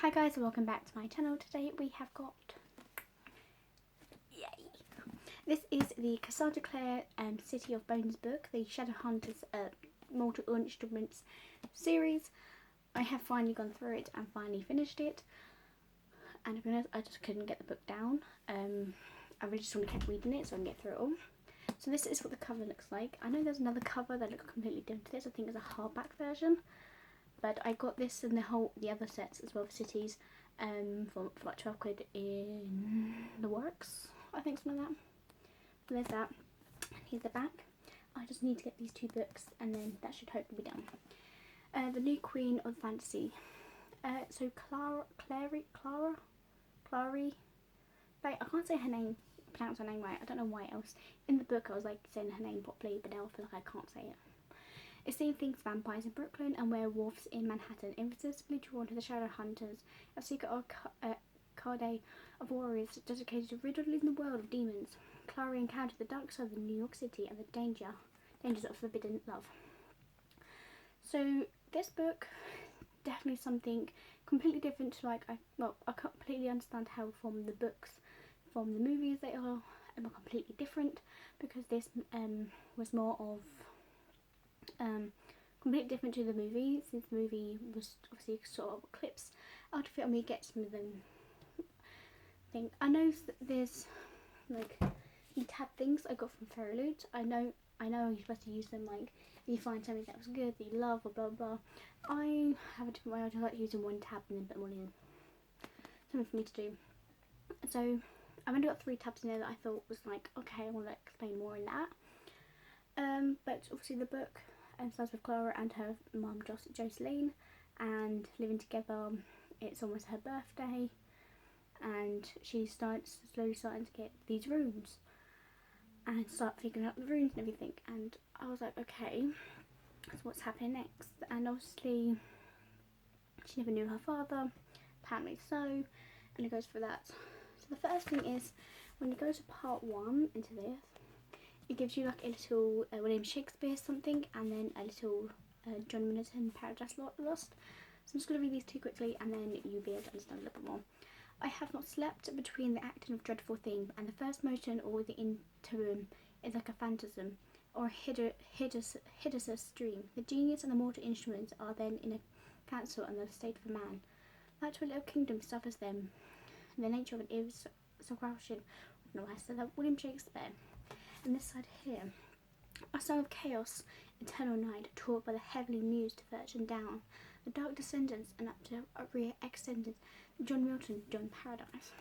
Hi guys and welcome back to my channel. Today we have got, yay, this is the Cassandra Clare City of Bones book, the Shadowhunters multiple instruments series. I have finally gone through it and finally finished it, and to be honest, I just couldn't get the book down. I really just want to keep reading it so I can get through it all. So this is what the cover looks like. I know there's another cover that looks completely different to this. I think it's a hardback version. But I got this and the other sets as well for cities for like 12 quid in the works, I think, something like that. But there's that. Here's the back. I just need to get these two books and then that should hopefully be done. The New Queen of Fantasy. So Clary, I can't say her name, pronounce her name right. I don't know why else. In the book I was like saying her name properly, but now I feel like I can't say it. It's seen things vampires in Brooklyn and werewolves in Manhattan, irresistibly drawn to the Shadowhunters, a secret arcade of warriors dedicated to riddling the world of demons. Clary encountered the dark side of New York City and the dangers of forbidden love. So this book, definitely something completely different to I completely understand how from the books, from the movies they are completely different, because this was more of completely different to the movie, since the movie was obviously sort of clips out of it and we get some of them things. I know there's like you tab things I got from Fairy Loot. I know you're supposed to use them like if you find something that was good that you love or blah blah. I have a different way. I just like using one tab and then put one in. Something for me to do. So I've only got 3 tabs in there that I thought was like, okay, I want to explain more in that. But obviously the book starts with Clara and her mum Jocelyn and living together. It's almost her birthday and she slowly starting to get these runes and start figuring out the runes and everything, and I was like, okay, so what's happening next? And obviously she never knew her father, apparently so, and it goes through that. So the first thing is, when you go to part 1 into this, it gives you like a little William Shakespeare something, and then a little John Milton Paradise Lost. So I'm just going to read these 2 quickly and then you'll be able to understand a little bit more. I have not slept between the acting of dreadful thing and the first motion or the interim is like a phantasm or a hideous dream. The genius and the mortal instruments are then in a council and the state of a man. Like to a little kingdom suffers them. The nature of it is so crouching with no less than William Shakespeare. And this side here, a song of chaos, eternal night, taught by the heavenly muse to virgin down, the dark descendants and up to a rear extended, John Milton, John Paradise.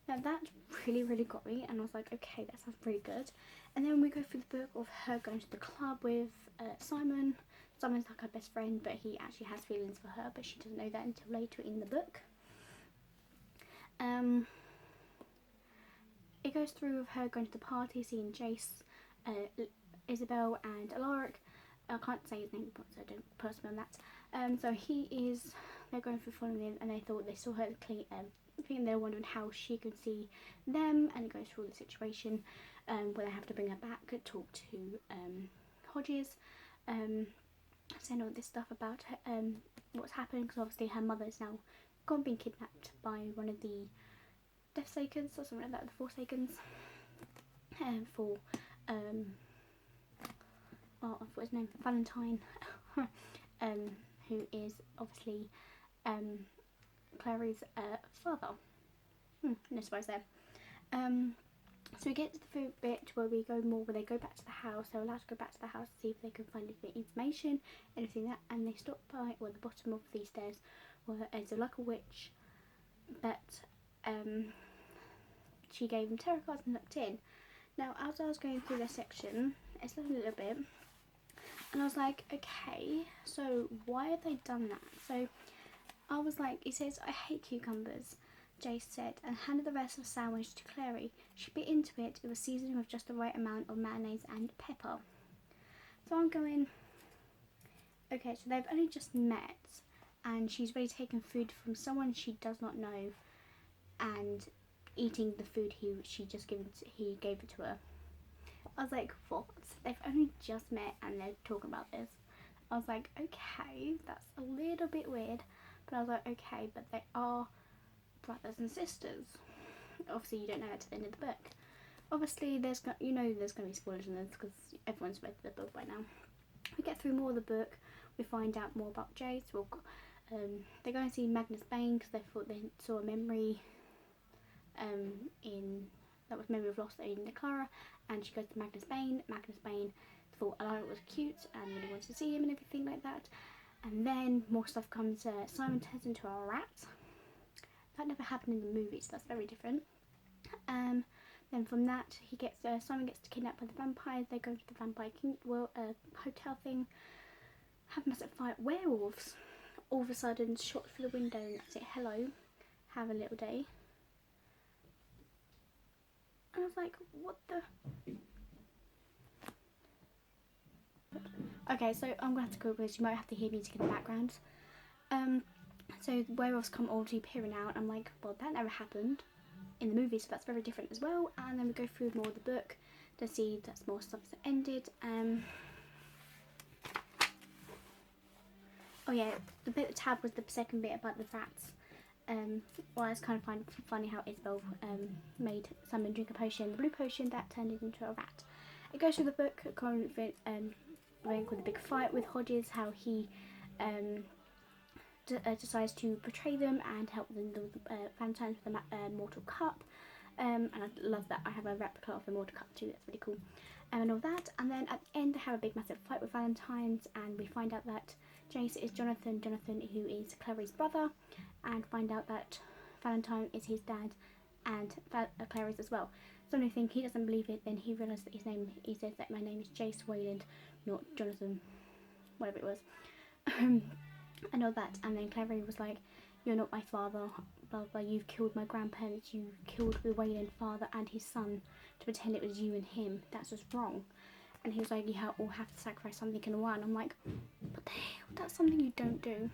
Now that really got me, and I was like, okay, that sounds pretty good. And then we go through the book of her going to the club with Simon. Simon's like her best friend, but he actually has feelings for her, but she doesn't know that until later in the book. It goes through with her going to the party, seeing Jace, Isabel and Alaric. I can't say his name, so I don't post me on that. So they're going through following him, and they thought they saw her clean. I think they're wondering how she could see them, and it goes through all the situation where they have to bring her back, talk to Hodges, saying all this stuff about her, what's happened, because obviously her mother is now being kidnapped by one of the Deathsakers or something like that, the Forsakens, for I forgot his name, Valentine, who is obviously Clary's father. No surprise there. So we get to the bit where they go back to the house. They're allowed to go back to the house to see if they can find any information, anything that, and they stop by the bottom of these stairs where there's like a witch, but she gave them tarot cards and looked in. Now as I was going through their section, it's a little bit, and I was like, okay, so why have they done that? So I was like, it says, I hate cucumbers, Jace said, and handed the rest of the sandwich to Clary. She bit into it. It was seasoned with just the right amount of mayonnaise and pepper. So I'm going, okay, so they've only just met, and she's already taken food from someone she does not know, and eating the food he gave it to her. I was like, what? They've only just met and they're talking about this. I was like, okay, that's a little bit weird, But I was like, okay, but they are brothers and sisters. Obviously, you don't know that to the end of the book. Obviously, there's going to be spoilers in this because everyone's read the book by now. We get through more of the book. We find out more about Jace. They go and see Magnus Bane because they thought they saw a memory memory of lost in Clara, and she goes to Magnus Bane. Magnus Bane thought Alara was cute and really wanted to see him and everything like that. And then more stuff comes. Simon turns into a rat. That never happened in the movie, so that's very different. Then from that, Simon gets kidnapped by the vampires. They go to the vampire hotel thing, have a massive fight. Werewolves all of a sudden shot through the window and say hello, have a little day. And I was like, what the? Okay, so I'm going to have to go because you might have to hear music in the background. So werewolves come all appearing out. I'm like, well, that never happened in the movie, so that's very different as well. And then we go through more of the book to see that more stuff has ended. Oh yeah, the bit of tab was the second bit about the rats. Well, I just kind of find funny how Isabel made Simon drink a potion, the blue potion that turned it into a rat. It goes through the book, going with a big fight with Hodges, how he decides to betray them and help them with Valentine's with the Mortal Cup. And I love that I have a replica of the Mortal Cup too, that's really cool. And all that, and then at the end they have a big massive fight with Valentine's, and we find out that Jace is Jonathan, who is Clary's brother, and find out that Valentine is his dad and Clary's as well. So I think he doesn't believe it, then he realises that he says that my name is Jace Wayland, not Jonathan, whatever it was. And all that, and then Clary was like, you're not my father, blah blah, you've killed my grandparents, you killed the Wayland father and his son to pretend it was you and him, that's just wrong. And he was like, you all have to sacrifice something in one. I'm like, what the hell, that's something you don't do.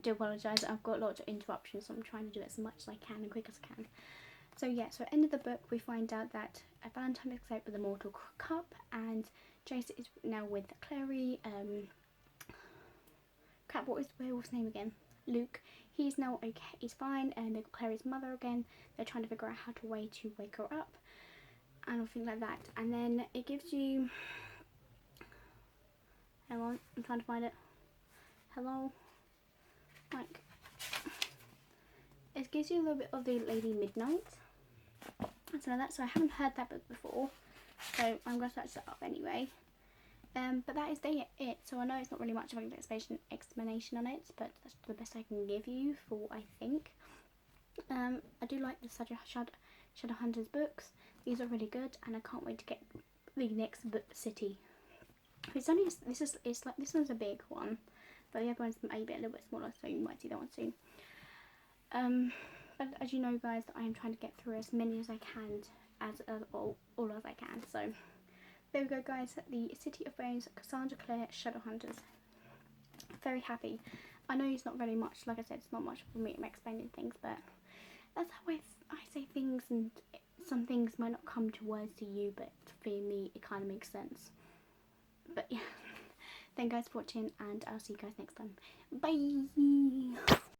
Do apologise, I've got lots of interruptions, so I'm trying to do it as much as I can and quick as I can. So yeah, so end of the book we find out that Valentine is escaped with the Mortal Cup, and Jace is now with Clary. Crap, what is the werewolf's name again? Luke. He's now okay, he's fine, and they've got Clary's mother again. They're trying to figure out how to wake her up and everything like that. And then it gives you, hang on, I'm trying to find it. Hello? Like, it gives you a little bit of the Lady Midnight. So I haven't heard that book before, so I'm going to search that up anyway. But that is it. So I know it's not really much of an explanation on it, but that's the best I can give you for what I think. I do like the Shadowhunters books. These are really good, and I can't wait to get the next book, City. This one's a big one, but the other one's maybe a little bit smaller, so you might see that one soon. But as you know, guys, I am trying to get through as many as I can, all as I can. So there we go, guys. The City of Bones, Cassandra Clare, Shadowhunters. Very happy. I know it's not very much, like I said, it's not much for me explaining things, but that's how I say things, and some things might not come to words to you, but for me it kind of makes sense. But yeah, thank you guys for watching, and I'll see you guys next time. Bye!